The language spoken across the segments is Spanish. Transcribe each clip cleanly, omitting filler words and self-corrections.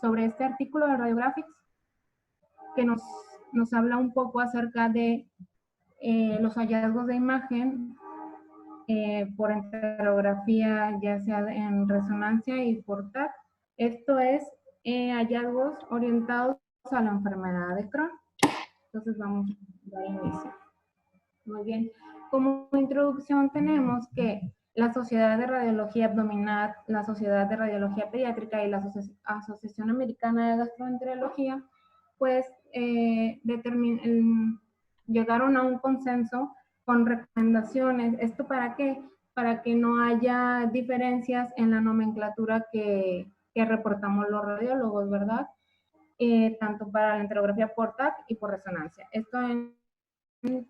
sobre este artículo de Radiographics que nos habla un poco acerca de los hallazgos de imagen por enterografía, ya sea en resonancia y por TAC. Esto es hallazgos orientados a la enfermedad de Crohn. Entonces vamos a dar inicio. Muy bien. Como introducción tenemos que la Sociedad de Radiología Abdominal, la Sociedad de Radiología Pediátrica y la Asociación Americana de Gastroenterología, pues llegaron a un consenso con recomendaciones. ¿Esto para qué? Para que no haya diferencias en la nomenclatura que reportamos los radiólogos, ¿verdad? Tanto para la enterografía por TAC y por resonancia. Esto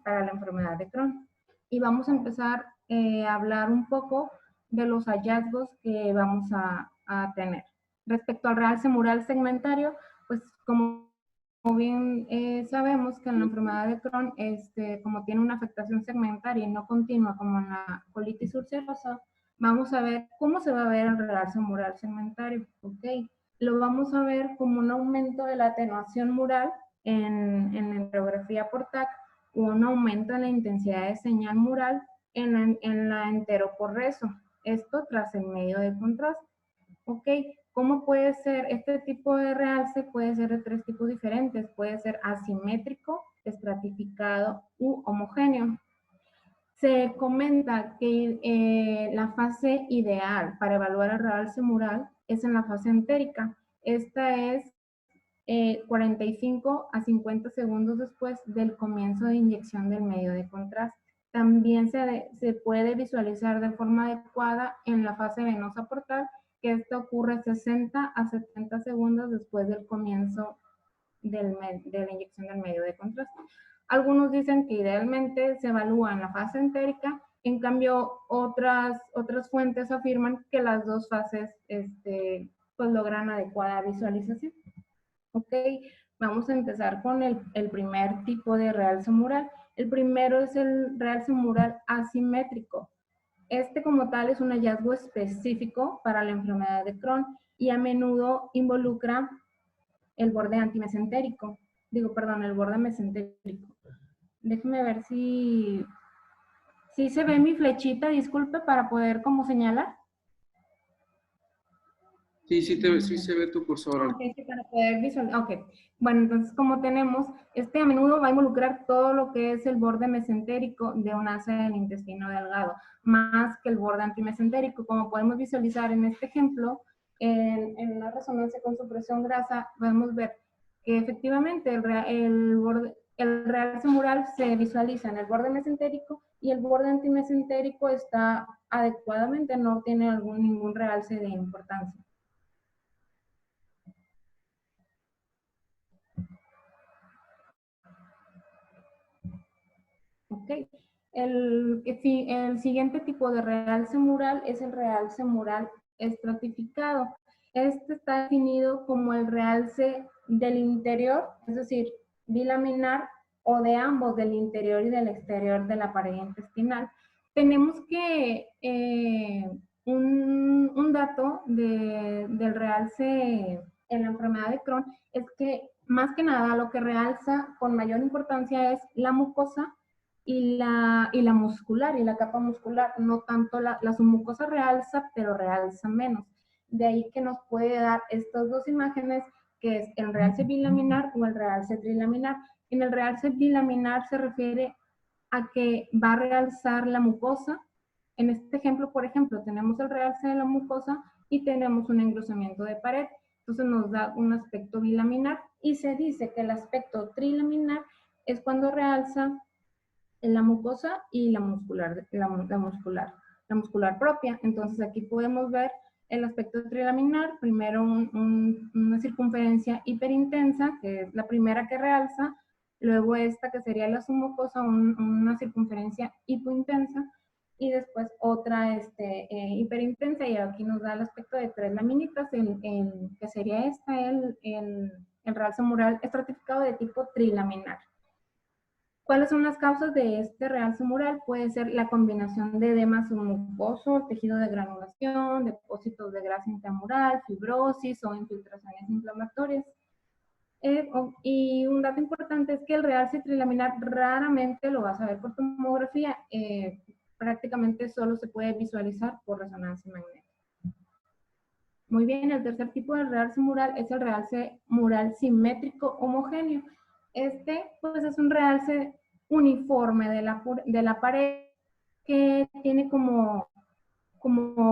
para la enfermedad de Crohn. Y vamos a empezar a hablar un poco de los hallazgos que vamos a tener. Respecto al realce mural segmentario, pues como bien sabemos que en la enfermedad de Crohn, como tiene una afectación segmentaria y no continua como en la colitis ulcerosa, vamos a ver cómo se va a ver el realce mural segmentario. ¿Ok? Lo vamos a ver como un aumento de la atenuación mural en la enterografía por TAC, un aumento en la intensidad de señal mural en la enteroporreso. Esto tras el medio de contraste. ¿Ok? ¿Cómo puede ser? Este tipo de realce puede ser de tres tipos diferentes. Puede ser asimétrico, estratificado u homogéneo. Se comenta que la fase ideal para evaluar el realce mural es en la fase entérica. Esta es 45 a 50 segundos después del comienzo de inyección del medio de contraste. También se puede visualizar de forma adecuada en la fase venosa portal, que esto ocurre 60 a 70 segundos después del comienzo de la inyección del medio de contraste. Algunos dicen que idealmente se evalúa en la fase entérica, en cambio otras fuentes afirman que las dos fases pues logran adecuada visualización. Ok, vamos a empezar con el primer tipo de realce mural. El primero es el realce mural asimétrico. Este como tal es un hallazgo específico para la enfermedad de Crohn y a menudo involucra el borde antimesentérico. El borde mesentérico. Déjeme ver si se ve mi flechita, disculpe, para poder como señalar. Sí se ve tu cursor. Ok, sí, para poder visualizar. Ok, bueno, entonces como tenemos, a menudo va a involucrar todo lo que es el borde mesentérico de un asa del intestino delgado, más que el borde antimesentérico. Como podemos visualizar en este ejemplo, en una resonancia con supresión grasa, podemos ver que efectivamente el realce mural se visualiza en el borde mesentérico y el borde antimesentérico está adecuadamente, no tiene ningún realce de importancia. Ok. El siguiente tipo de realce mural es el realce mural estratificado. Este está definido como el realce del interior, es decir, bilaminar o de ambos, del interior y del exterior de la pared intestinal. Tenemos que un dato del realce en la enfermedad de Crohn es que más que nada lo que realza con mayor importancia es la mucosa y la muscular y la capa muscular, no tanto la submucosa realza, pero realza menos. De ahí que nos puede dar estas dos imágenes, que es el realce bilaminar o el realce trilaminar. En el realce bilaminar se refiere a que va a realzar la mucosa. En este ejemplo, por ejemplo, tenemos el realce de la mucosa y tenemos un engrosamiento de pared. Entonces nos da un aspecto bilaminar y se dice que el aspecto trilaminar es cuando realza en la mucosa y la muscular propia. Entonces aquí podemos ver el aspecto trilaminar, primero una circunferencia hiperintensa, que es la primera que realza, luego esta que sería la submucosa, una circunferencia hipointensa, y después otra hiperintensa, y aquí nos da el aspecto de tres laminitas, que sería el realce mural estratificado de tipo trilaminar. ¿Cuáles son las causas de este realce mural? Puede ser la combinación de edema submucoso, tejido de granulación, depósitos de grasa intramural, fibrosis o infiltraciones inflamatorias. Y un dato importante es que el realce trilaminar raramente lo vas a ver por tomografía, prácticamente solo se puede visualizar por resonancia magnética. Muy bien, el tercer tipo de realce mural es el realce mural simétrico homogéneo. Este, pues, es un realce uniforme de la pared que tiene como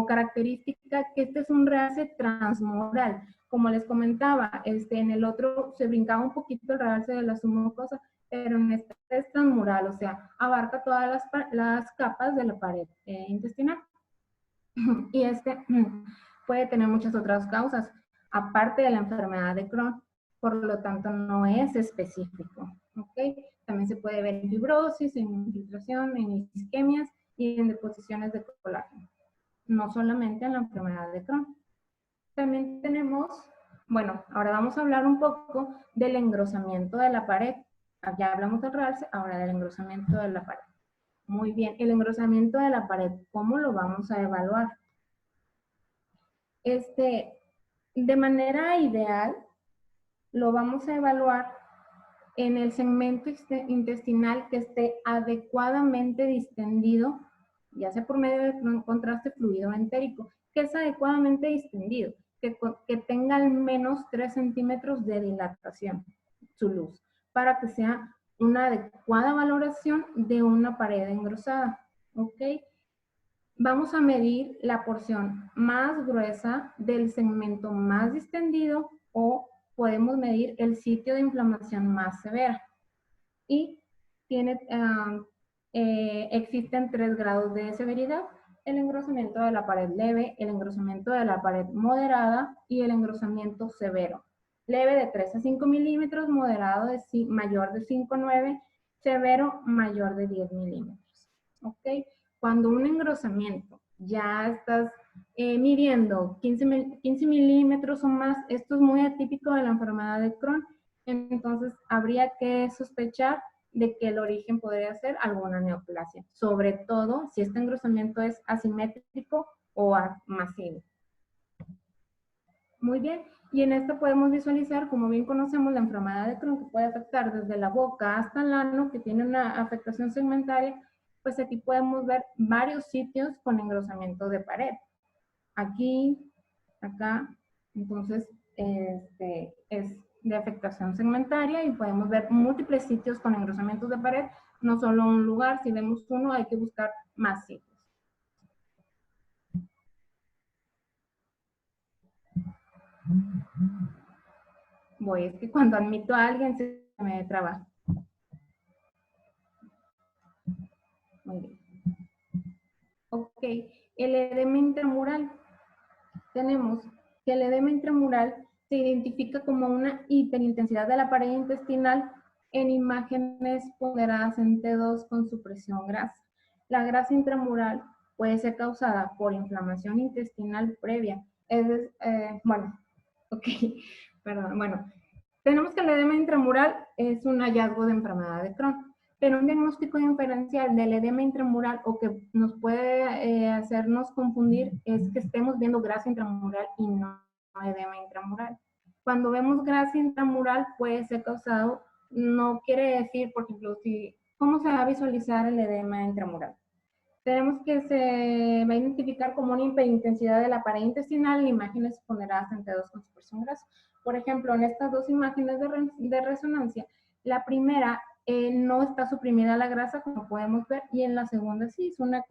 característica que este es un realce transmural. Como les comentaba, en el otro se brincaba un poquito el realce de la submucosa, pero en este es transmural, o sea, abarca todas las capas de la pared intestinal. Y puede tener muchas otras causas, aparte de la enfermedad de Crohn, por lo tanto no es específico. ¿Okay? También se puede ver en fibrosis, en infiltración, en isquemias y en deposiciones de colágeno, no solamente en la enfermedad de Crohn. También tenemos, bueno, ahora vamos a hablar un poco del engrosamiento de la pared. Ya hablamos del realce, ahora del engrosamiento de la pared. Muy bien, el engrosamiento de la pared, ¿cómo lo vamos a evaluar? De manera ideal, lo vamos a evaluar en el segmento intestinal que esté adecuadamente distendido, ya sea por medio de contraste fluido entérico, que es adecuadamente distendido, que tenga al menos 3 centímetros de dilatación, su luz, para que sea una adecuada valoración de una pared engrosada. ¿Ok? Vamos a medir la porción más gruesa del segmento más distendido o podemos medir el sitio de inflamación más severa. Y existen 3 grados de severidad: el engrosamiento de la pared leve, el engrosamiento de la pared moderada y el engrosamiento severo. Leve de 3 a 5 milímetros, moderado mayor de 5 a 9, severo mayor de 10 milímetros. ¿Ok? Cuando un engrosamiento ya estás midiendo 15 milímetros o más, esto es muy atípico de la enfermedad de Crohn, entonces habría que sospechar de que el origen podría ser alguna neoplasia, sobre todo si este engrosamiento es asimétrico o masivo. Muy bien, y en esto podemos visualizar, como bien conocemos, la enfermedad de Crohn, que puede afectar desde la boca hasta el ano, que tiene una afectación segmentaria. Pues aquí podemos ver varios sitios con engrosamiento de pared. Aquí, acá, entonces es de afectación segmentaria y podemos ver múltiples sitios con engrosamientos de pared, no solo un lugar. Si vemos uno, hay que buscar más sitios. Es que cuando admito a alguien se me traba. Muy bien. Ok, el edema intramural. Tenemos que el edema intramural se identifica como una hiperintensidad de la pared intestinal en imágenes ponderadas en T2 con supresión grasa. La grasa intramural puede ser causada por inflamación intestinal previa. Tenemos que el edema intramural es un hallazgo de enfermedad de Crohn, pero un diagnóstico diferencial del edema intramural o que nos puede hacernos confundir es que estemos viendo grasa intramural y no edema intramural. Cuando vemos grasa intramural puede ser causado, no quiere decir, por ejemplo, ¿cómo se va a visualizar el edema intramural? Tenemos que se va a identificar como una hiperintensidad de la pared intestinal en imágenes ponderadas en T2 con supresión grasa. Por ejemplo, en estas dos imágenes de resonancia, la primera no está suprimida la grasa, como podemos ver, y en la segunda sí, está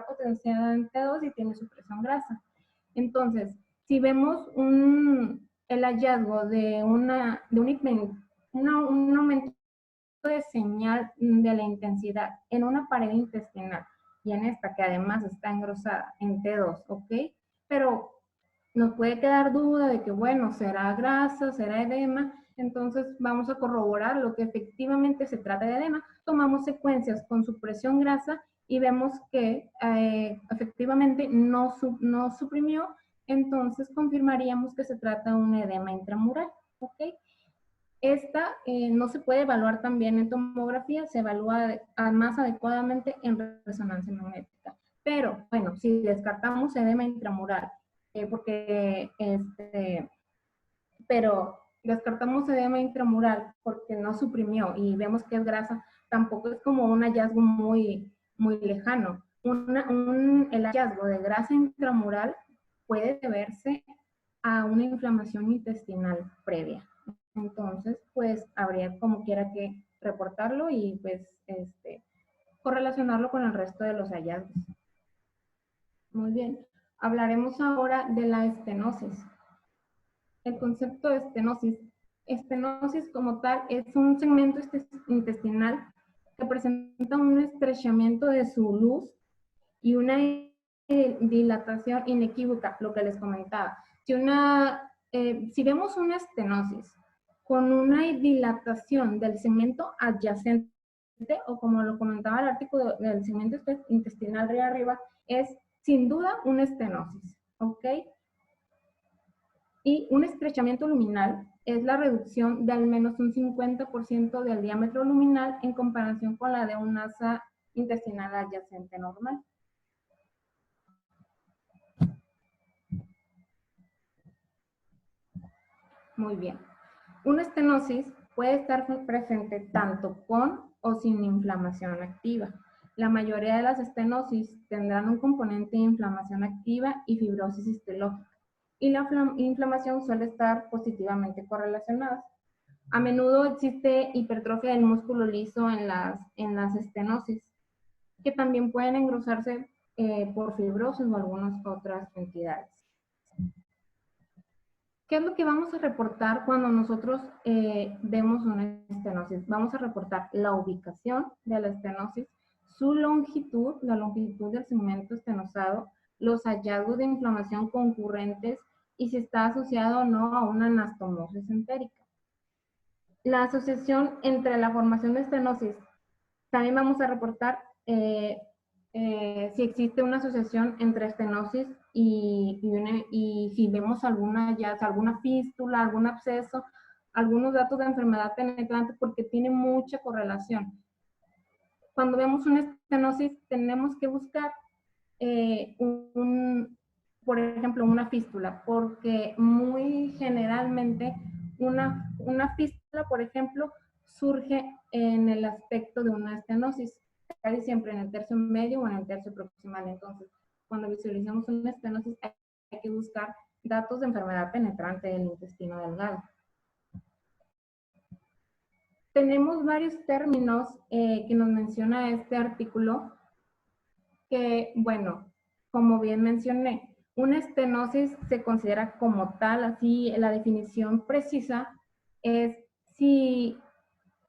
potenciada en T2 y tiene supresión grasa. Entonces, si vemos el hallazgo de un aumento de señal de la intensidad en una pared intestinal y en esta que además está engrosada en T2, ¿ok? Pero nos puede quedar duda de que, bueno, será grasa, será edema, entonces vamos a corroborar lo que efectivamente se trata de edema. Tomamos secuencias con supresión grasa y vemos que efectivamente no suprimió, entonces confirmaríamos que se trata de un edema intramural, ¿ok? Esta no se puede evaluar también en tomografía, se evalúa más adecuadamente en resonancia magnética. Pero, bueno, si descartamos edema intramural, pero descartamos edema intramural porque no suprimió y vemos que es grasa, tampoco es como un hallazgo muy, muy lejano. El hallazgo de grasa intramural puede deberse a una inflamación intestinal previa. Entonces, pues habría como quiera que reportarlo y pues correlacionarlo con el resto de los hallazgos. Muy bien. Hablaremos ahora de la estenosis. El concepto de estenosis. Estenosis como tal es un segmento intestinal que presenta un estrechamiento de su luz y una dilatación inequívoca, lo que les comentaba. Si vemos una estenosis con una dilatación del segmento adyacente, o como lo comentaba el artículo del segmento intestinal de arriba, es sin duda una estenosis, ¿ok? Y un estrechamiento luminal es la reducción de al menos un 50% del diámetro luminal en comparación con la de un asa intestinal adyacente normal. Muy bien. Una estenosis puede estar presente tanto con o sin inflamación activa. La mayoría de las estenosis tendrán un componente de inflamación activa y fibrosis histológica, y la inflamación suele estar positivamente correlacionada. A menudo existe hipertrofia del músculo liso en las estenosis, que también pueden engrosarse por fibrosis o algunas otras entidades. ¿Qué es lo que vamos a reportar cuando nosotros vemos una estenosis? Vamos a reportar la ubicación de la estenosis, su longitud, la longitud del segmento estenosado, los hallazgos de inflamación concurrentes y si está asociado o no a una anastomosis entérica. La asociación entre la formación de estenosis, también vamos a reportar si existe una asociación entre estenosis y si vemos alguna fístula, algún absceso, algunos datos de enfermedad penetrante, porque tiene mucha correlación. Cuando vemos una estenosis, tenemos que buscar por ejemplo, una fístula, porque muy generalmente una fístula, por ejemplo, surge en el aspecto de una estenosis, casi siempre en el tercio medio o en el tercio proximal. Entonces, cuando visualizamos una estenosis, hay que buscar datos de enfermedad penetrante del intestino delgado. Tenemos varios términos que nos menciona este artículo que, bueno, como bien mencioné, una estenosis se considera como tal, así la definición precisa es si,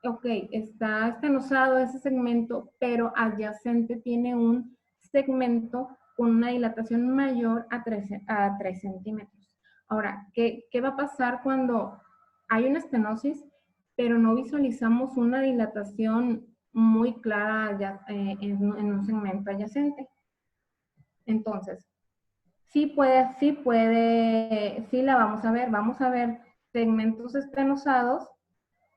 ok, está estenosado ese segmento, pero adyacente tiene un segmento con una dilatación mayor a 3 centímetros. Ahora, ¿qué va a pasar cuando hay una estenosis, pero no visualizamos una dilatación muy clara en un segmento adyacente? Entonces, sí la vamos a ver segmentos estenosados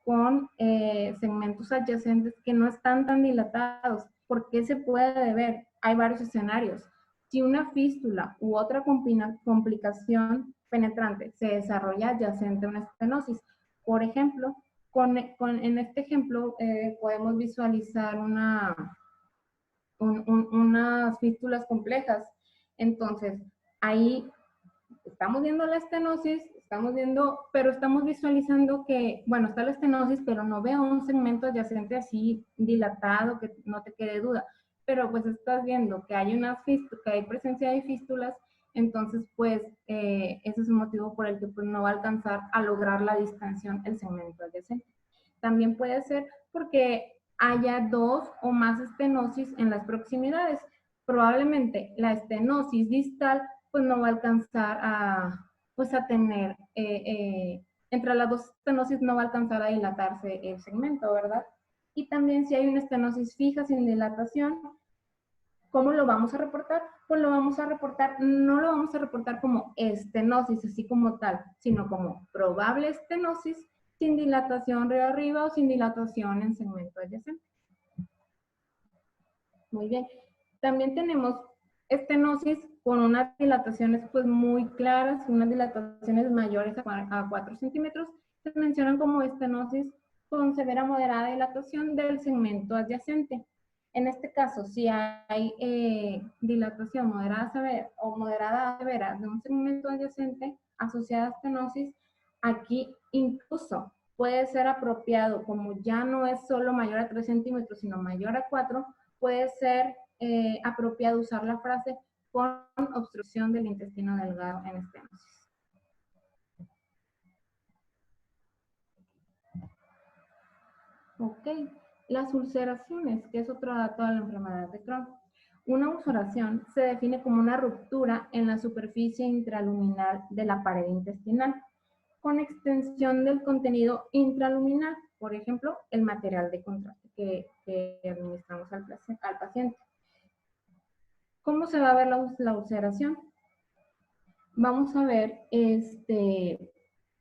con segmentos adyacentes que no están tan dilatados. ¿Por qué se puede ver? Hay varios escenarios. Si una fístula u otra complicación penetrante se desarrolla adyacente a una estenosis, por ejemplo, en este ejemplo podemos visualizar unas fístulas complejas. Entonces, ahí estamos viendo la estenosis, pero estamos visualizando que, bueno, está la estenosis, pero no veo un segmento adyacente así dilatado, que no te quede duda. Pero pues estás viendo que hay que hay presencia de fístulas, entonces pues ese es un motivo por el que pues, no va a alcanzar a lograr la distensión el segmento adyacente. También puede ser porque haya 2 o más estenosis en las proximidades. Probablemente la estenosis distal pues no va a alcanzar a tener, entre las 2 estenosis no va a alcanzar a dilatarse el segmento, ¿verdad? Y también si hay una estenosis fija sin dilatación, ¿cómo lo vamos a reportar? Pues no lo vamos a reportar como estenosis así como tal, sino como probable estenosis sin dilatación río arriba o sin dilatación en segmento adyacente. Muy bien. También tenemos estenosis con unas dilataciones pues muy claras, unas dilataciones mayores a 4 centímetros. Se mencionan como estenosis con severa moderada dilatación del segmento adyacente. En este caso, si hay dilatación moderada severa o moderada severa de un segmento adyacente asociada a estenosis, aquí incluso puede ser apropiado, como ya no es solo mayor a 3 centímetros, sino mayor a 4, puede ser apropiado usar la frase con obstrucción del intestino delgado en estenosis. Ok, las ulceraciones, que es otro dato de la enfermedad de Crohn. Una ulceración se define como una ruptura en la superficie intraluminal de la pared intestinal, con extensión del contenido intraluminal, por ejemplo, el material de contraste que administramos al paciente. ¿Cómo se va a ver la ulceración? Vamos a ver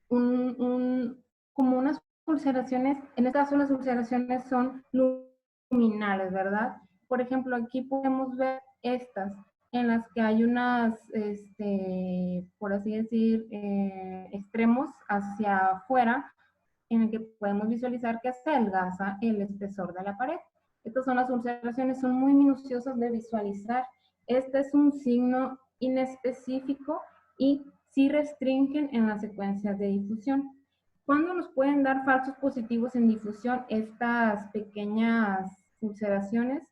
como unas ulceraciones, en este caso las ulceraciones son luminales, ¿verdad? Por ejemplo, aquí podemos ver estas, en las que hay unas, por así decir, extremos hacia afuera, en el que podemos visualizar que se adelgaza el espesor de la pared. Estas son las ulceraciones, son muy minuciosas de visualizar. Este es un signo inespecífico y sí restringen en las secuencias de difusión. ¿Cuándo nos pueden dar falsos positivos en difusión estas pequeñas ulceraciones?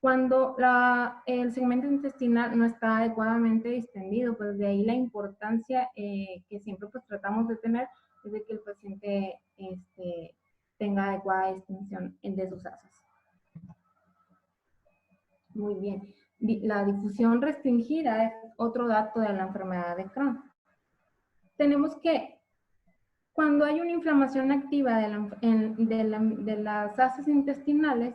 Cuando el segmento intestinal no está adecuadamente distendido, pues de ahí la importancia que siempre pues tratamos de tener es de que el paciente tenga adecuada distinción de sus asas. Muy bien. La difusión restringida es otro dato de la enfermedad de Crohn. Tenemos que, cuando hay una inflamación activa de las asas intestinales,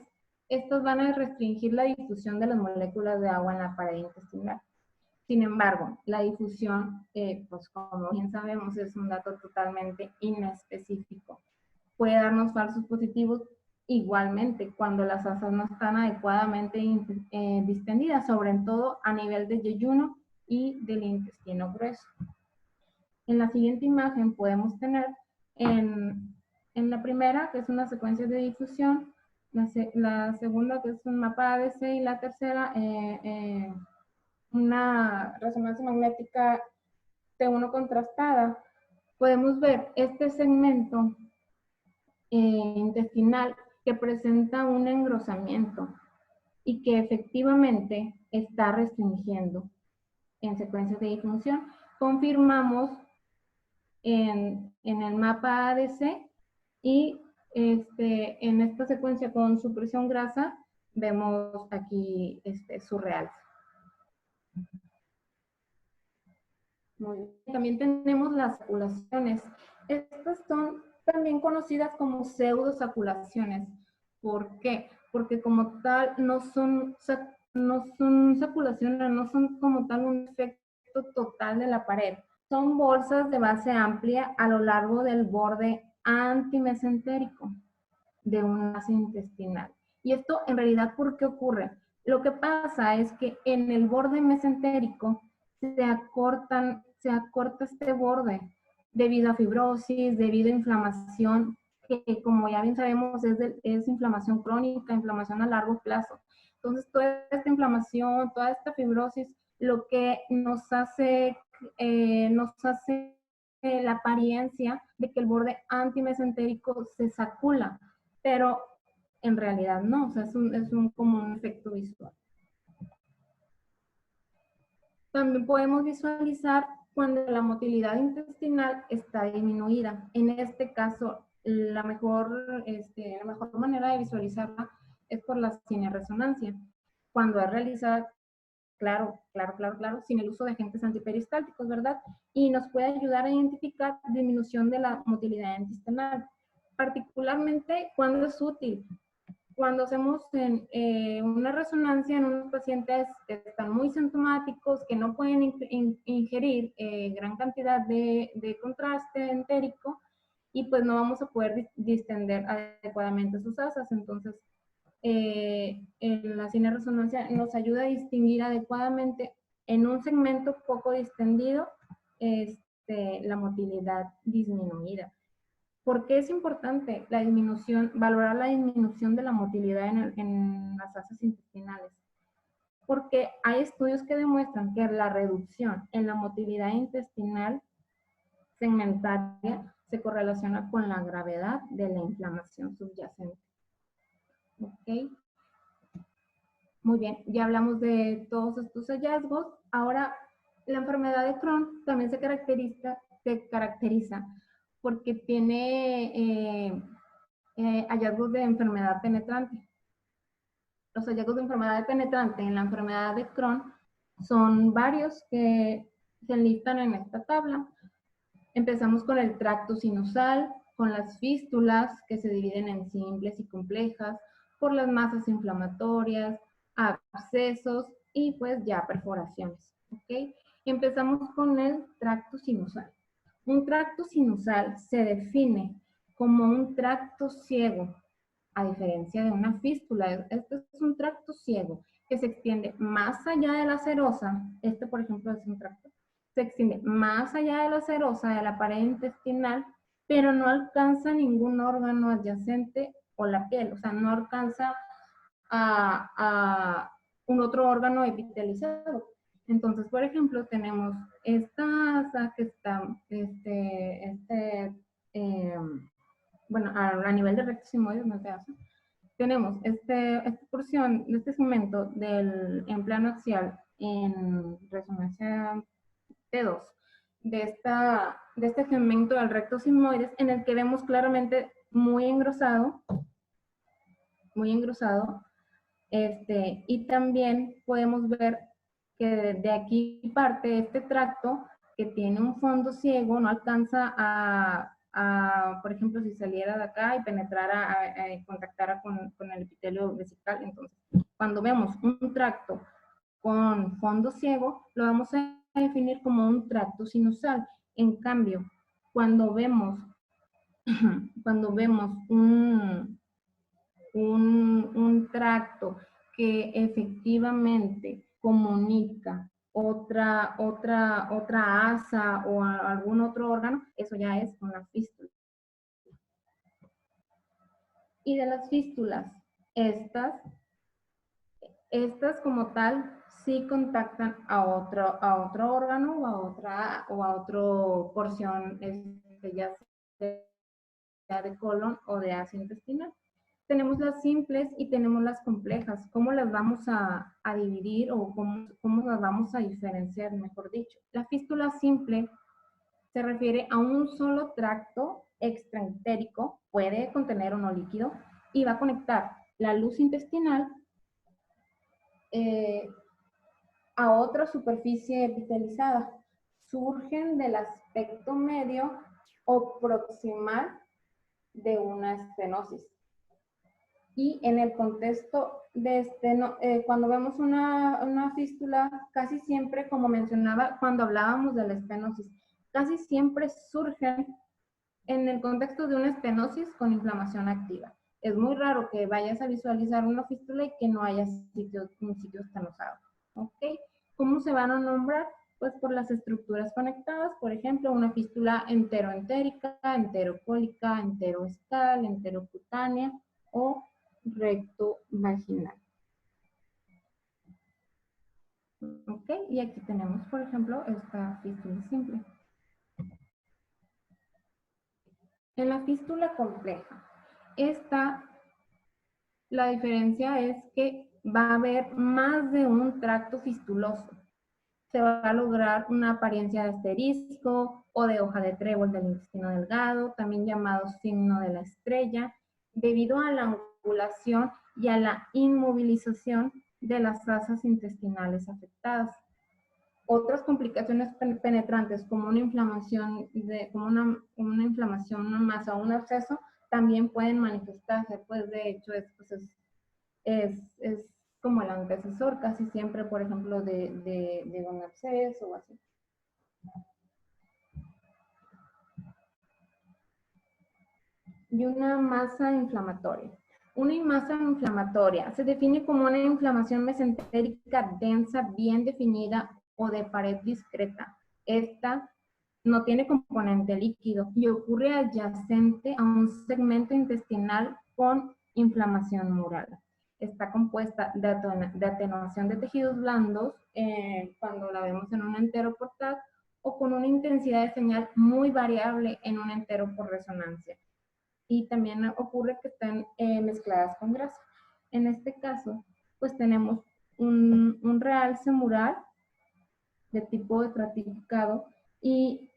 estos van a restringir la difusión de las moléculas de agua en la pared intestinal. Sin embargo, la difusión, pues como bien sabemos, es un dato totalmente inespecífico. Puede darnos falsos positivos igualmente cuando las asas no están adecuadamente distendidas, sobre todo a nivel del yeyuno y del intestino grueso. En la siguiente imagen podemos tener en la primera, que es una secuencia de difusión, la segunda, que es un mapa ADC, y la tercera, una resonancia magnética T1 contrastada. Podemos ver este segmento intestinal que presenta un engrosamiento y que efectivamente está restringiendo en secuencias de difusión. Confirmamos en el mapa ADC y en esta secuencia con supresión grasa vemos aquí su realce. Muy bien. También tenemos las saculaciones. Estas son también conocidas como pseudosaculaciones. ¿Por qué? Porque como tal no son saculaciones, no son como tal un efecto total de la pared. Son bolsas de base amplia a lo largo del borde antimesentérico de un asa intestinal. Y esto en realidad, ¿por qué ocurre? Lo que pasa es que en el borde mesentérico se acorta este borde debido a fibrosis, debido a inflamación, que como ya bien sabemos es inflamación crónica, inflamación a largo plazo. Entonces, toda esta inflamación, toda esta fibrosis, lo que nos hace la apariencia de que el borde antimesentérico se sacula, pero en realidad no, o sea, es como un efecto visual. También podemos visualizar cuando la motilidad intestinal está disminuida. En este caso, la mejor manera de visualizarla es por la cineresonancia. Cuando es realizada, claro, sin el uso de agentes antiperistálticos, ¿verdad? Y nos puede ayudar a identificar disminución de la motilidad intestinal. Particularmente cuando es útil. Cuando hacemos una resonancia en unos pacientes que están muy sintomáticos, que no pueden ingerir gran cantidad de contraste entérico, y pues no vamos a poder distender adecuadamente sus asas. Entonces, la cineresonancia nos ayuda a distinguir adecuadamente en un segmento poco distendido la motilidad disminuida. ¿Por qué es importante la disminución, valorar la disminución de la motilidad en las asas intestinales? Porque hay estudios que demuestran que la reducción en la motilidad intestinal segmentaria se correlaciona con la gravedad de la inflamación subyacente. ¿Ok? Muy bien, ya hablamos de todos estos hallazgos. Ahora, la enfermedad de Crohn también se caracteriza porque tiene hallazgos de enfermedad penetrante. Los hallazgos de enfermedad penetrante en la enfermedad de Crohn son varios que se enlistan en esta tabla. Empezamos con el tracto sinusal, con las fístulas que se dividen en simples y complejas, por las masas inflamatorias, abscesos y pues ya perforaciones. ¿Okay? Empezamos con el tracto sinusal. Un tracto sinusal se define como un tracto ciego, a diferencia de una fístula. Este es un tracto ciego que se extiende más allá de la serosa. Este, por ejemplo, es un tracto. Se extiende más allá de la serosa de la pared intestinal, pero no alcanza ningún órgano adyacente o la piel. O sea, no alcanza a un otro órgano epitelializado. Entonces, por ejemplo, tenemos esta asa que está, bueno, a nivel de recto sigmoides, no es de asa. Tenemos esta porción, este segmento en plano axial en resonancia T2, de este segmento del recto sigmoides, en el que vemos claramente muy engrosado, y también podemos ver que de aquí parte este tracto que tiene un fondo ciego, no alcanza por ejemplo, si saliera de acá y penetrara, contactara con el epitelio vesical. Entonces, cuando vemos un tracto con fondo ciego, lo vamos a definir como un tracto sinusal. En cambio, cuando vemos un tracto que efectivamente comunica otra asa o algún otro órgano, eso ya es una fístula. Y de las fístulas, estas como tal sí contactan a otro órgano o a otra porción, ya sea de colon o de asa intestinal. Tenemos las simples y tenemos las complejas. ¿Cómo las vamos a dividir o cómo las vamos a diferenciar, mejor dicho? La fístula simple se refiere a un solo tracto extraentérico, puede contener o no líquido, y va a conectar la luz intestinal a otra superficie epitelizada. Surgen del aspecto medio o proximal de una estenosis. Y en el contexto de cuando vemos una fístula, casi siempre, como mencionaba cuando hablábamos de la estenosis, casi siempre surgen en el contexto de una estenosis con inflamación activa. Es muy raro que vayas a visualizar una fístula y que no haya un sitio estenosado. ¿Ok? ¿Cómo se van a nombrar? Pues por las estructuras conectadas, por ejemplo, una fístula enteroentérica, enterocólica, enteroescal, enterocutánea o recto vaginal. ¿Ok? Y aquí tenemos, por ejemplo, esta fístula simple. En la fístula compleja, la diferencia es que va a haber más de un tracto fistuloso. Se va a lograr una apariencia de asterisco o de hoja de trébol del intestino delgado, también llamado signo de la estrella, debido a la angulación y a la inmovilización de las asas intestinales afectadas. Otras complicaciones penetrantes, como una inflamación, una inflamación, una masa o un absceso, también pueden manifestarse. Pues de hecho, es como el antecesor casi siempre, por ejemplo, de un absceso o así. y una masa inflamatoria. Una masa inflamatoria se define como una inflamación mesentérica densa, bien definida o de pared discreta. Esta no tiene componente líquido y ocurre adyacente a un segmento intestinal con inflamación mural. Está compuesta de atenuación de tejidos blandos cuando la vemos en un entero por TAC o con una intensidad de señal muy variable en un entero por resonancia. Y también ocurre que están mezcladas con grasa. En este caso, pues tenemos un realce mural de tipo estratificado y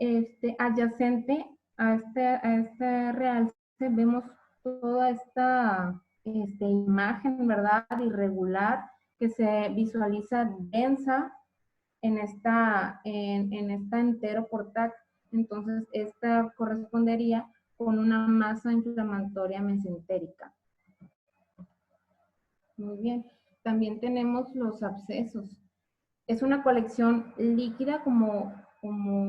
adyacente a este realce vemos toda esta imagen, ¿verdad? Irregular que se visualiza densa en esta entero por TAC. Entonces, esta correspondería con una masa inflamatoria mesentérica. Muy bien. También tenemos los abscesos. Es una colección líquida como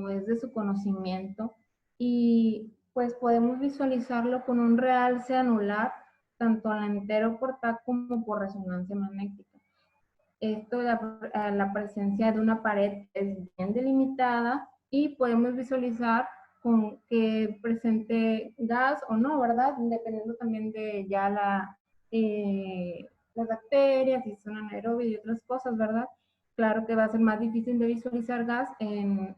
es de su conocimiento y pues podemos visualizarlo con un realce anular tanto al entero por TAC como por resonancia magnética. Esto, la presencia de una pared es bien delimitada y podemos visualizar con que presente gas o no, ¿verdad? Dependiendo también de ya las bacterias, si son anaerobias y otras cosas, ¿verdad? Claro que va a ser más difícil de visualizar gas en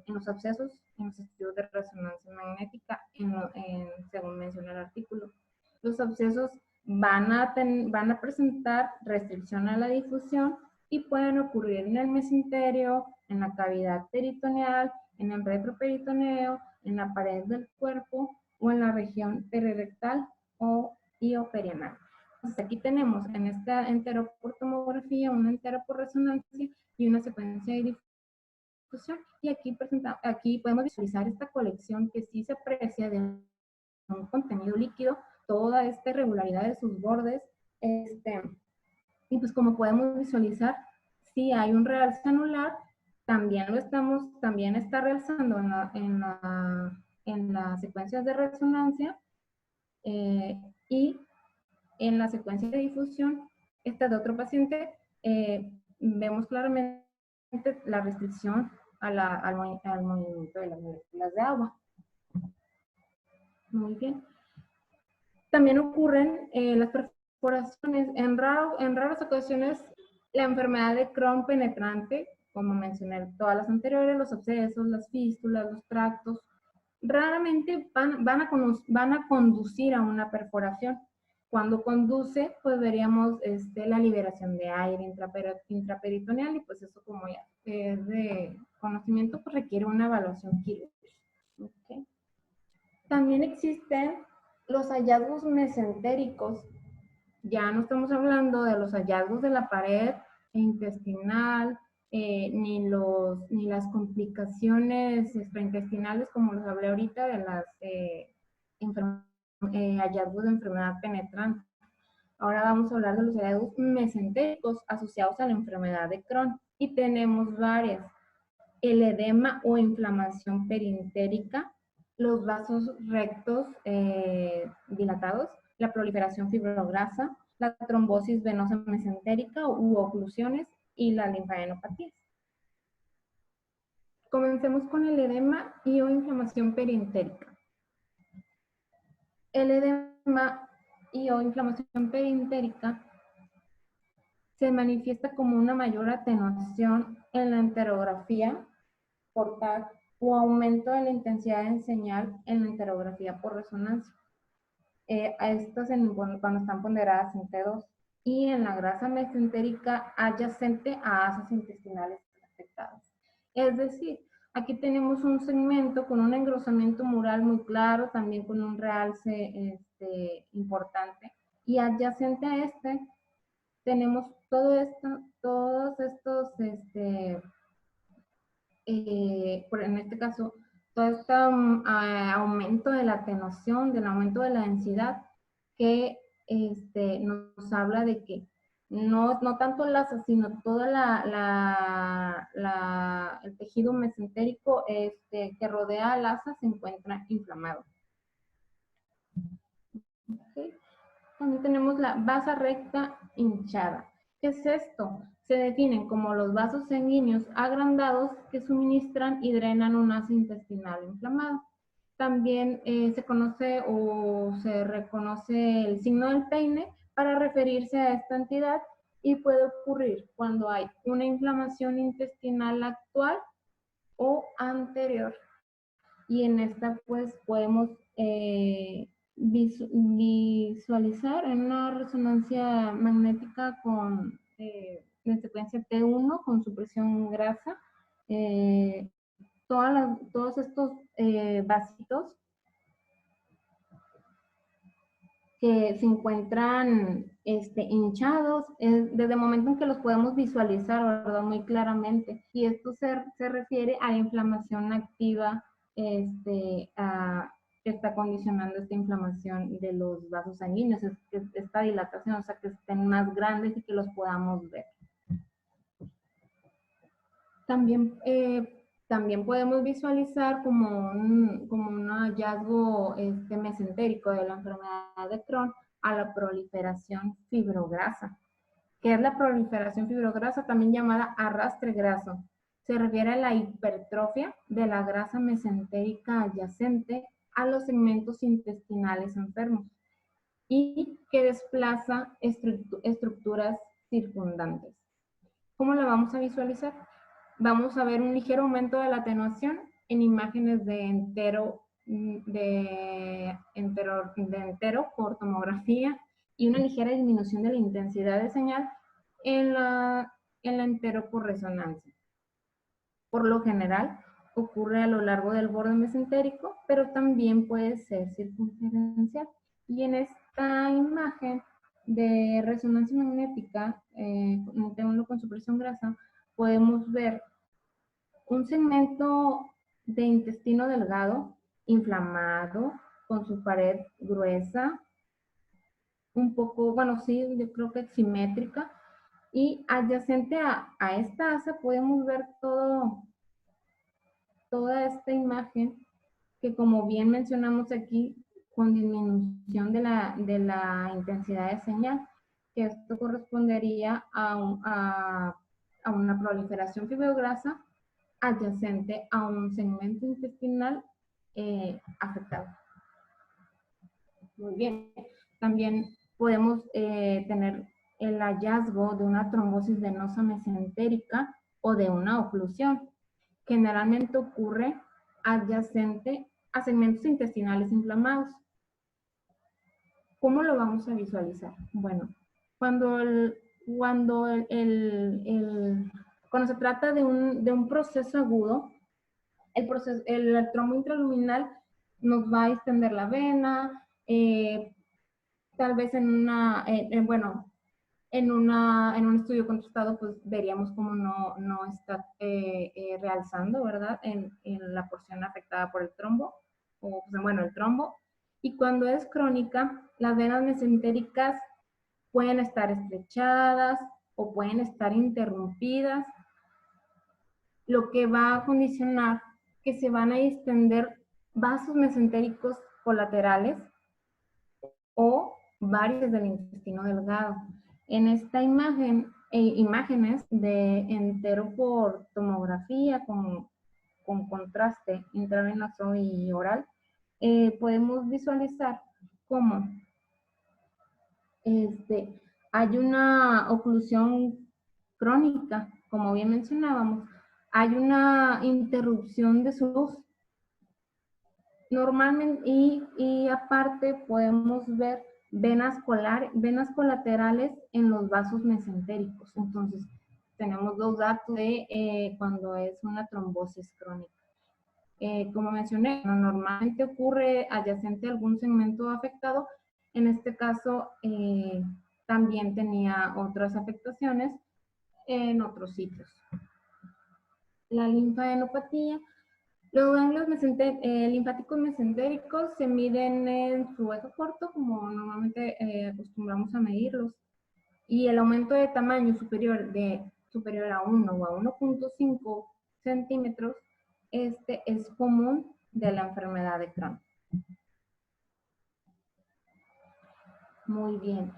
los abscesos, en los estudios de resonancia magnética, según menciona el artículo. Los abscesos van a presentar restricción a la difusión y pueden ocurrir en el mesenterio, en la cavidad peritoneal, en el retroperitoneo, en la pared del cuerpo o en la región perirectal o perianal. Entonces aquí tenemos en esta entero por tomografía, una entero por resonancia y una secuencia de difusión. Y aquí podemos visualizar esta colección que sí se aprecia de un contenido líquido, toda esta irregularidad de sus bordes, y pues como podemos visualizar, si hay un realce anular, también está realzando en las secuencias de resonancia y en la secuencia de difusión, esta de otro paciente, vemos claramente la restricción al movimiento de las moléculas de agua. Muy bien. También ocurren las perforaciones. En raras ocasiones, la enfermedad de Crohn penetrante, como mencioné todas las anteriores, los abscesos, las fístulas, los tractos, raramente van a conducir a una perforación. Cuando conduce, pues veríamos la liberación de aire intraperitoneal y pues eso, como ya es de conocimiento, pues requiere una evaluación quirúrgica. ¿Okay? También existen los hallazgos mesentéricos. Ya no estamos hablando de los hallazgos de la pared intestinal, ni las complicaciones extraintestinales, como les hablé ahorita, de las hallazgos de enfermedad penetrante. Ahora vamos a hablar de los hallazgos mesentéricos asociados a la enfermedad de Crohn. Y tenemos varias. El edema o inflamación perintérica, los vasos rectos dilatados, la proliferación fibrograsa, la trombosis venosa mesentérica u oclusiones y la linfadenopatía. Comencemos con el edema y o inflamación perintérica. El edema y o inflamación perintérica se manifiesta como una mayor atenuación en la enterografía por TAC o aumento de la intensidad de señal en la enterografía por resonancia. A estas cuando están ponderadas en T2 y en la grasa mesentérica adyacente a asas intestinales afectadas. Es decir, aquí tenemos un segmento con un engrosamiento mural muy claro, también con un realce importante, y adyacente a tenemos todos estos en este caso, todo este aumento de la atenuación, del aumento de la densidad, que nos habla de que no tanto el asa, sino todo el tejido mesentérico que rodea al asa se encuentra inflamado. ¿Okay? También tenemos la vasa recta hinchada. ¿Qué es esto? Se definen como los vasos sanguíneos agrandados que suministran y drenan un asa intestinal inflamado. También se conoce o se reconoce el signo del peine para referirse a esta entidad y puede ocurrir cuando hay una inflamación intestinal actual o anterior. Y en esta pues podemos visualizar en una resonancia magnética con en secuencia T1 con supresión grasa todos estos vasitos que se encuentran hinchados, desde el momento en que los podemos visualizar, ¿verdad? Muy claramente. Y esto se refiere a la inflamación activa que está condicionando esta inflamación de los vasos sanguíneos, esta dilatación, o sea, que estén más grandes y que los podamos ver. También podemos visualizar como un hallazgo mesentérico de la enfermedad de Crohn a la proliferación fibrograsa. ¿Qué es la proliferación fibrograsa? También llamada arrastre graso. Se refiere a la hipertrofia de la grasa mesentérica adyacente a los segmentos intestinales enfermos y que desplaza estructuras circundantes. ¿Cómo la vamos a visualizar? Vamos a ver un ligero aumento de la atenuación en imágenes de entero por tomografía y una ligera disminución de la intensidad de señal en la entero por resonancia. Por lo general, ocurre a lo largo del borde mesentérico, pero también puede ser circunferencial. Y en esta imagen de resonancia magnética, con supresión grasa, podemos ver un segmento de intestino delgado, inflamado, con su pared gruesa, un poco, bueno, sí, yo creo que simétrica, y adyacente a esta asa podemos ver toda esta imagen que, como bien mencionamos aquí, con disminución de la intensidad de señal, que esto correspondería a una proliferación fibrograsa adyacente a un segmento intestinal afectado. Muy bien. También podemos tener el hallazgo de una trombosis venosa mesentérica o de una oclusión. Generalmente ocurre adyacente a segmentos intestinales inflamados. ¿Cómo lo vamos a visualizar? Bueno, cuando se trata de un proceso agudo, el trombo intraluminal nos va a extender la vena, tal vez en un estudio contrastado, pues veríamos cómo no está realzando, ¿verdad? En la porción afectada por el trombo, o pues, bueno, el trombo. Y cuando es crónica, las venas mesentéricas pueden estar estrechadas o pueden estar interrumpidas, lo que va a condicionar que se van a extender vasos mesentéricos colaterales o varices del intestino delgado. En esta imágenes de entero por tomografía con contraste intravenoso y oral, podemos visualizar cómo hay una oclusión crónica, como bien mencionábamos, hay una interrupción de su luz. Normalmente, y aparte podemos ver venas colaterales en los vasos mesentéricos. Entonces, tenemos dos datos de cuando es una trombosis crónica. Como mencioné, normalmente ocurre adyacente a algún segmento afectado. En este caso, también tenía otras afectaciones en otros sitios. La linfadenopatía. Los ganglios linfáticos mesentéricos se miden en su eje corto, como normalmente acostumbramos a medirlos, y el aumento de tamaño superior a 1 o a 1.5 centímetros es común de la enfermedad de Crohn. Muy bien.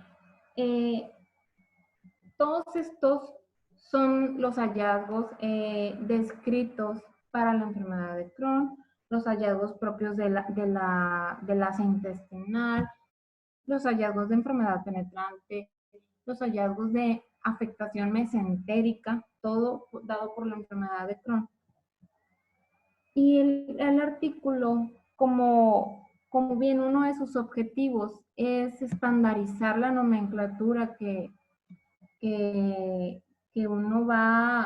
Todos estos son los hallazgos descritos para la enfermedad de Crohn, los hallazgos propios de la asa intestinal, los hallazgos de enfermedad penetrante, los hallazgos de afectación mesentérica, todo dado por la enfermedad de Crohn. Y el artículo, como bien uno de sus objetivos es estandarizar la nomenclatura que uno va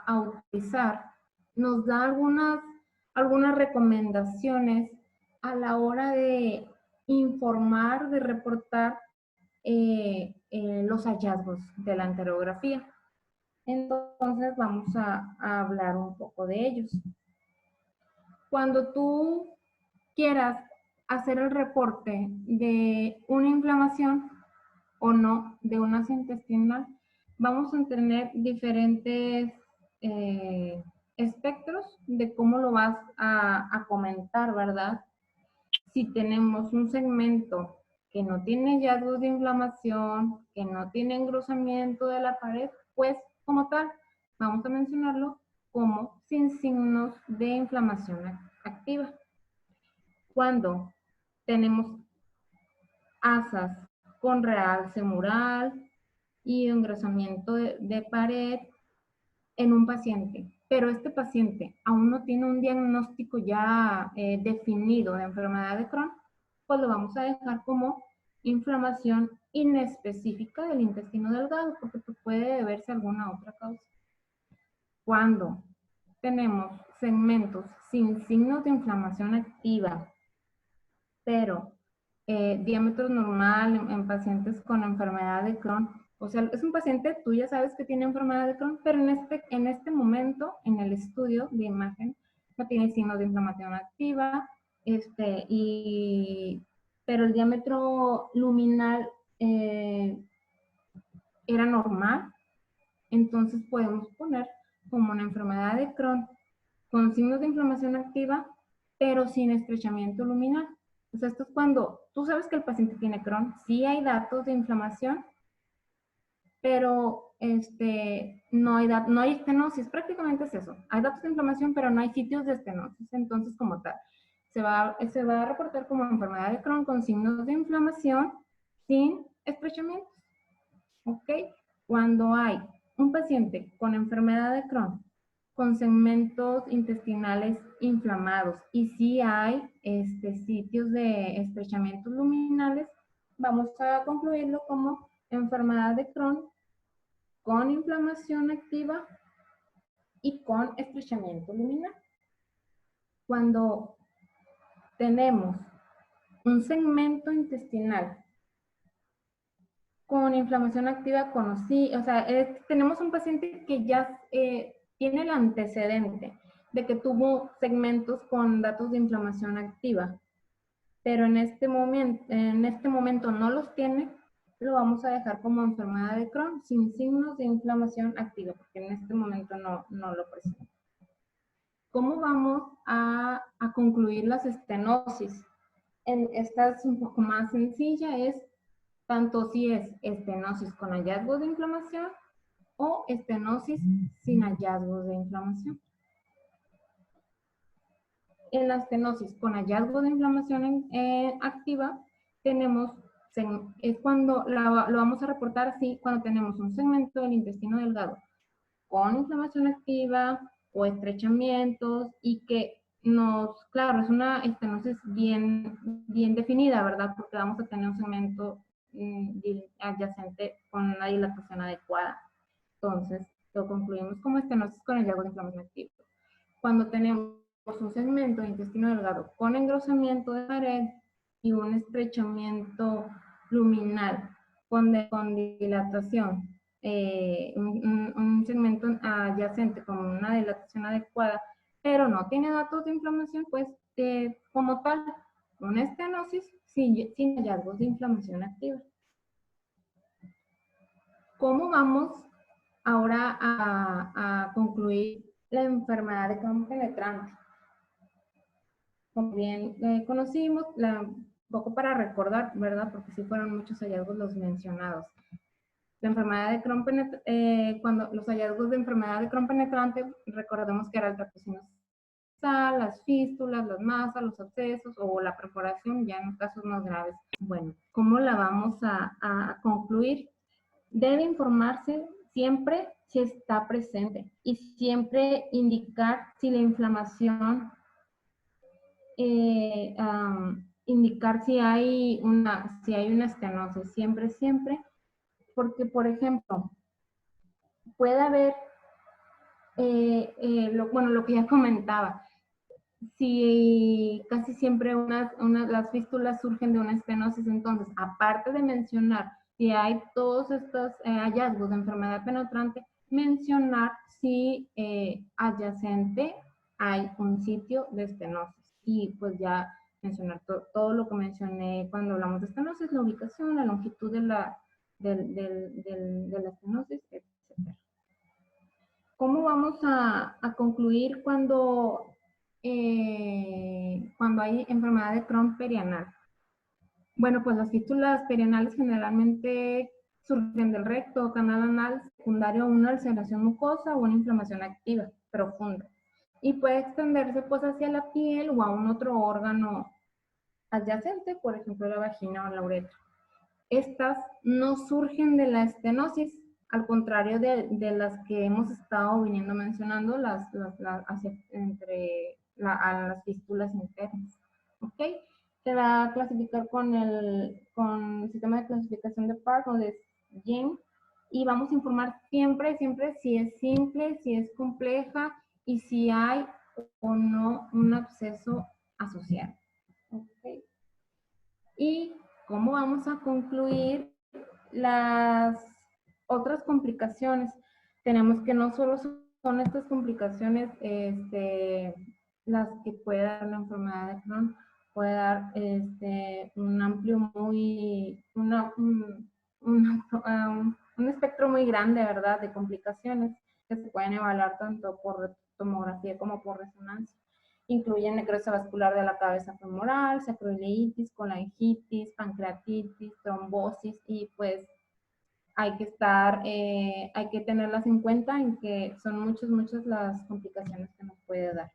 a utilizar, nos da algunas recomendaciones a la hora de informar, de reportar los hallazgos de la enterografía. Entonces vamos a hablar un poco de ellos. Cuando tú quieras hacer el reporte de una inflamación o no de una asa intestinal, vamos a tener diferentes espectros de cómo lo vas a comentar, ¿verdad? Si tenemos un segmento que no tiene hallazgos de inflamación, que no tiene engrosamiento de la pared, pues como tal, vamos a mencionarlo como sin signos de inflamación activa. Cuando tenemos asas con realce mural y engrosamiento de pared en un paciente, pero este paciente aún no tiene un diagnóstico ya definido de enfermedad de Crohn, pues lo vamos a dejar como inflamación inespecífica del intestino delgado, porque puede deberse a alguna otra causa. Cuando tenemos segmentos sin signos de inflamación activa, pero diámetro normal en pacientes con enfermedad de Crohn, o sea, es un paciente, tú ya sabes que tiene enfermedad de Crohn, pero en este momento, en el estudio de imagen, no tiene signos de inflamación activa, pero el diámetro luminal era normal, entonces podemos poner como una enfermedad de Crohn con signos de inflamación activa, pero sin estrechamiento luminal. O sea, esto es cuando tú sabes que el paciente tiene Crohn, sí hay datos de inflamación, pero no hay estenosis, prácticamente es eso. Hay datos de inflamación, pero no hay sitios de estenosis, entonces como tal. Se va a reportar como enfermedad de Crohn con signos de inflamación sin estrechamientos. ¿Ok? Cuando hay un paciente con enfermedad de Crohn con segmentos intestinales inflamados y si hay sitios de estrechamientos luminales, vamos a concluirlo como enfermedad de Crohn con inflamación activa y con estrechamiento luminal. Cuando tenemos un segmento intestinal con inflamación activa conocida, o sea, tenemos un paciente que ya tiene el antecedente de que tuvo segmentos con datos de inflamación activa, pero en este momento no los tiene, lo vamos a dejar como enfermedad de Crohn sin signos de inflamación activa, porque en este momento no lo presenta. ¿Cómo vamos a concluir las estenosis? Esta es un poco más sencilla, es tanto si es estenosis con hallazgos de inflamación o estenosis sin hallazgos de inflamación. En la estenosis con hallazgo de inflamación activa, es cuando lo vamos a reportar así, cuando tenemos un segmento del intestino delgado con inflamación activa o estrechamientos y que claro, es una estenosis bien definida, ¿verdad? Porque vamos a tener un segmento adyacente con una dilatación adecuada. Entonces, lo concluimos como estenosis con hallazgo de inflamación activa. Cuando tenemos un segmento de intestino delgado con engrosamiento de pared y un estrechamiento luminal con dilatación, un segmento adyacente con una dilatación adecuada, pero no tiene datos de inflamación, pues como tal, una estenosis sin hallazgos de inflamación activa. ¿Cómo vamos ahora a concluir la enfermedad de Crohn penetrante? Como bien conocimos, poco para recordar, ¿verdad? Porque sí fueron muchos hallazgos los mencionados. La enfermedad de Crohn, cuando los hallazgos de enfermedad de Crohn penetrante, recordemos que era el tractocino, las fístulas, las masas, los abscesos o la perforación, ya en los casos más graves. Bueno, ¿cómo la vamos a concluir? Debe informarse siempre si está presente y siempre indicar si la inflamación, indicar si hay una estenosis, siempre, porque por ejemplo, puede haber, lo que ya comentaba, si casi siempre las fístulas surgen de una estenosis, entonces, aparte de mencionar si hay todos estos hallazgos de enfermedad penetrante, mencionar si adyacente hay un sitio de estenosis. Y pues ya mencionar todo lo que mencioné cuando hablamos de estenosis, la ubicación, la longitud de la estenosis, etc. ¿Cómo vamos a concluir cuando hay enfermedad de Crohn perianal? Bueno, pues las fístulas perianales generalmente surgen del recto, canal anal, secundario a una ulceración mucosa o una inflamación activa profunda. Y puede extenderse pues hacia la piel o a un otro órgano adyacente, por ejemplo la vagina o la uretra. Estas no surgen de la estenosis, al contrario de las que hemos estado viniendo mencionando, a las fístulas internas. ¿Ok? Se va a clasificar con el sistema de clasificación de Park o de Jane, y vamos a informar siempre si es simple, si es compleja y si hay o no un absceso asociado. ¿Ok? Y cómo vamos a concluir las otras complicaciones. Tenemos que no solo son estas complicaciones las que puede dar la enfermedad de Crohn, puede dar un amplio, un espectro muy grande, ¿verdad?, de complicaciones que se pueden evaluar tanto por tomografía como por resonancia. Incluyen necrosis vascular de la cabeza femoral, sacroileitis, colangitis, pancreatitis, trombosis, y pues hay que tenerlas en cuenta en que son muchas las complicaciones que nos puede dar.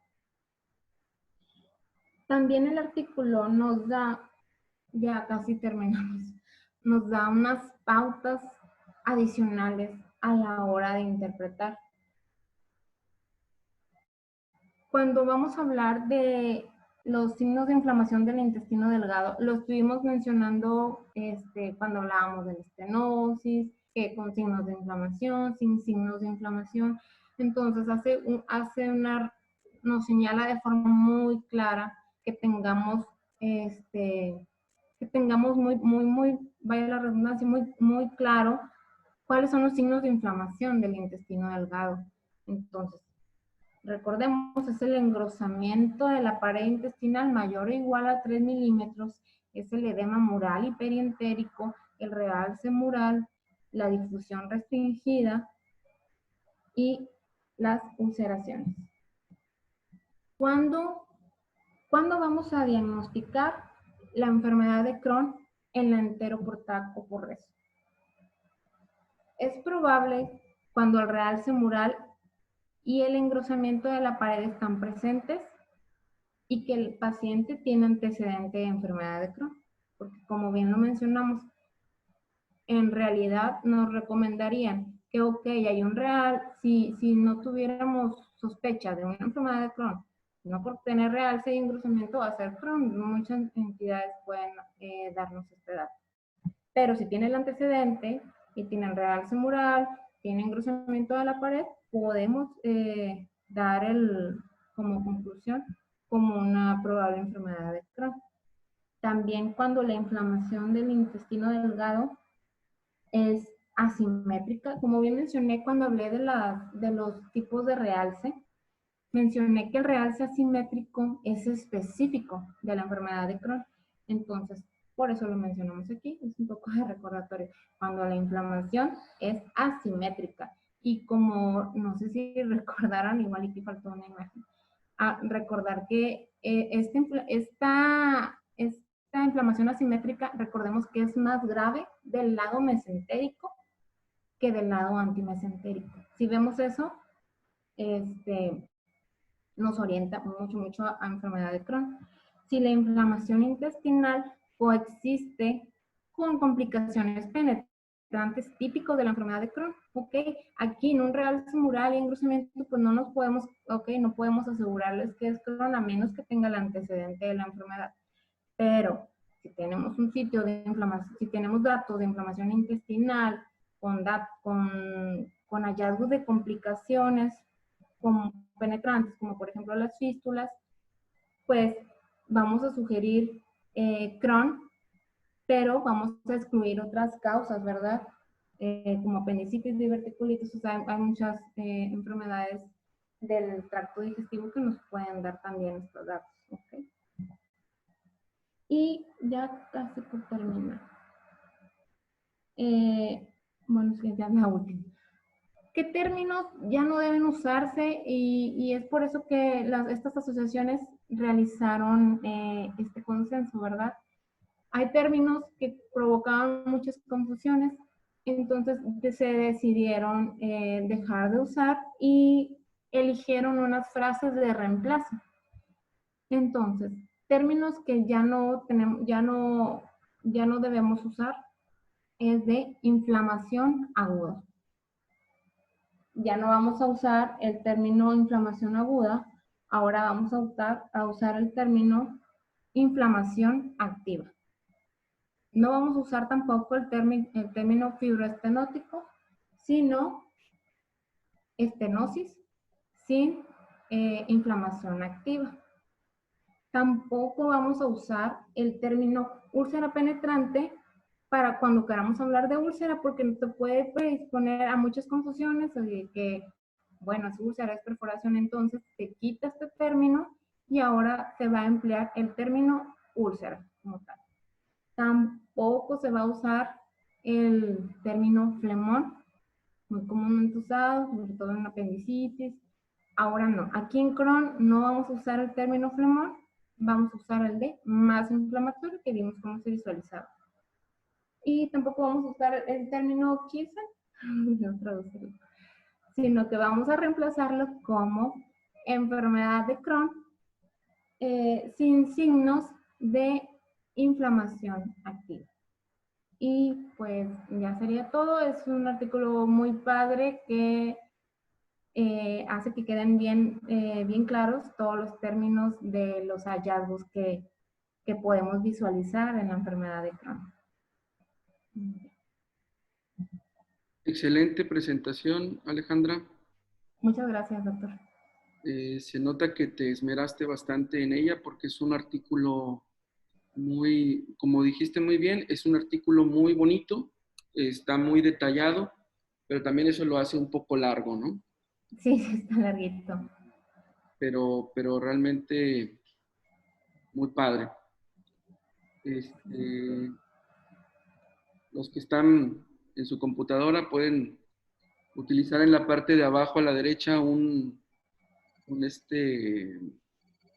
También el artículo nos da, ya casi terminamos, nos da unas pautas adicionales a la hora de interpretar. Cuando vamos a hablar de los signos de inflamación del intestino delgado, lo estuvimos mencionando cuando hablábamos de la estenosis, que con signos de inflamación, sin signos de inflamación. Entonces nos señala de forma muy clara que tengamos vaya la redundancia, muy claro cuáles son los signos de inflamación del intestino delgado. Entonces, recordemos, es el engrosamiento de la pared intestinal mayor o igual a 3 milímetros, es el edema mural y perientérico, el realce mural, la difusión restringida y las ulceraciones. ¿Cuándo vamos a diagnosticar la enfermedad de Crohn en la enteroportal o por resto? Es probable cuando el realce mural y el engrosamiento de la pared están presentes y que el paciente tiene antecedente de enfermedad de Crohn, porque como bien lo mencionamos, en realidad nos recomendarían que, ok, hay un real, si no tuviéramos sospecha de una enfermedad de Crohn, no por tener realce y engrosamiento va a ser Crohn, muchas entidades pueden darnos este dato. Pero si tiene el antecedente y tiene el realce mural, tiene engrosamiento de la pared, podemos dar como conclusión como una probable enfermedad de Crohn. También cuando la inflamación del intestino delgado es asimétrica, como bien mencioné cuando hablé de los tipos de realce, mencioné que el realce asimétrico es específico de la enfermedad de Crohn. Entonces, por eso lo mencionamos aquí, es un poco de recordatorio. Cuando la inflamación es asimétrica. Y como, no sé si recordaron, igual aquí faltó una imagen, recordar que esta inflamación asimétrica, recordemos que es más grave del lado mesentérico que del lado antimesentérico. Si vemos eso, nos orienta mucho a enfermedad de Crohn. Si la inflamación intestinal coexiste con complicaciones penetrantes típicos de la enfermedad de Crohn, ¿ok? Aquí en un realce mural y engrosamiento, pues no nos podemos, ¿ok? No podemos asegurarles que es Crohn a menos que tenga el antecedente de la enfermedad. Pero si tenemos un sitio de inflamación, si tenemos datos de inflamación intestinal con hallazgos de complicaciones como penetrantes, como por ejemplo las fístulas, pues vamos a sugerir Crohn, pero vamos a excluir otras causas, ¿verdad? Como apendicitis, diverticulitis, o sea, hay muchas enfermedades del tracto digestivo que nos pueden dar también estos datos, ¿ok? Y ya casi por terminar. Bueno, sí, ya es la última. ¿Qué términos ya no deben usarse? Y es por eso que estas asociaciones realizaron este consenso, ¿verdad? Hay términos que provocaban muchas confusiones, entonces se decidieron dejar de usar y eligieron unas frases de reemplazo. Entonces, términos que ya no debemos usar es de inflamación aguda. Ya no vamos a usar el término inflamación aguda, ahora vamos a usar el término inflamación activa. No vamos a usar tampoco el término fibroestenótico, sino estenosis sin inflamación activa. Tampoco vamos a usar el término úlcera penetrante para cuando queramos hablar de úlcera, porque te puede predisponer a muchas confusiones, de que, bueno, es úlcera, es perforación, entonces te quita este término y ahora se va a emplear el término úlcera como tal. Tampoco se va a usar el término flemón, muy comúnmente usado, sobre todo en apendicitis. Ahora no. Aquí en Crohn no vamos a usar el término flemón, vamos a usar el de más inflamatorio, que vimos cómo se visualizaba. Y tampoco vamos a usar el término Kiesen, no traducirlo, sino que vamos a reemplazarlo como enfermedad de Crohn sin signos de inflamación activa. Y pues ya sería todo. Es un artículo muy padre que hace que queden bien claros todos los términos de los hallazgos que podemos visualizar en la enfermedad de Crohn. Excelente presentación, Alejandra. Muchas gracias, doctor. Se nota que te esmeraste bastante en ella porque es un artículo muy, como dijiste muy bien, es un artículo muy bonito, está muy detallado, pero también eso lo hace un poco largo, ¿no? Sí, está larguito. Pero realmente muy padre. Los que están en su computadora pueden utilizar en la parte de abajo a la derecha un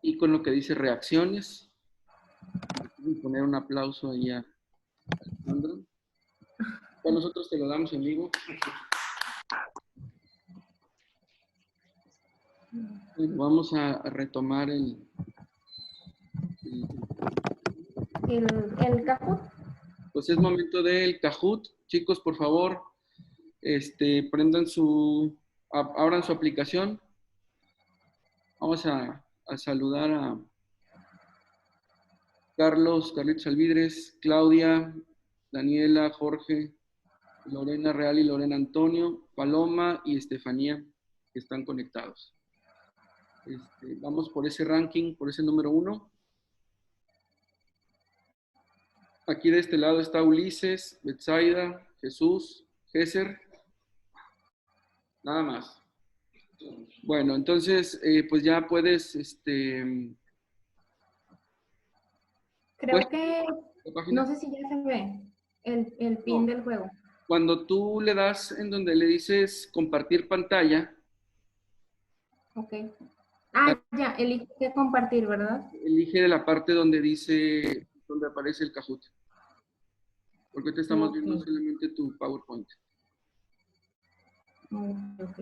icono que dice reacciones. Voy a poner un aplauso ahí a Alejandro. Bueno, nosotros te lo damos en vivo. Bueno, vamos a retomar el Kahoot. Pues es momento del Kahoot. Chicos, por favor, prendan abran su aplicación. Vamos a saludar a Carlitos Alvidres, Claudia, Daniela, Jorge, Lorena Real y Lorena Antonio, Paloma y Estefanía, que están conectados. Vamos por ese ranking, por ese número 1. Aquí de este lado está Ulises, Betsaida, Jesús, Géser. Nada más. Bueno, entonces, pues ya puedes, Creo pues, que, no sé si ya se ve el pin del juego. Cuando tú le das en donde le dices compartir pantalla. Ok. Ah, ya, elige compartir, ¿verdad? Elige de la parte donde dice, donde aparece el Kahoot. Porque te estamos viendo Ok. solamente tu PowerPoint. Ok.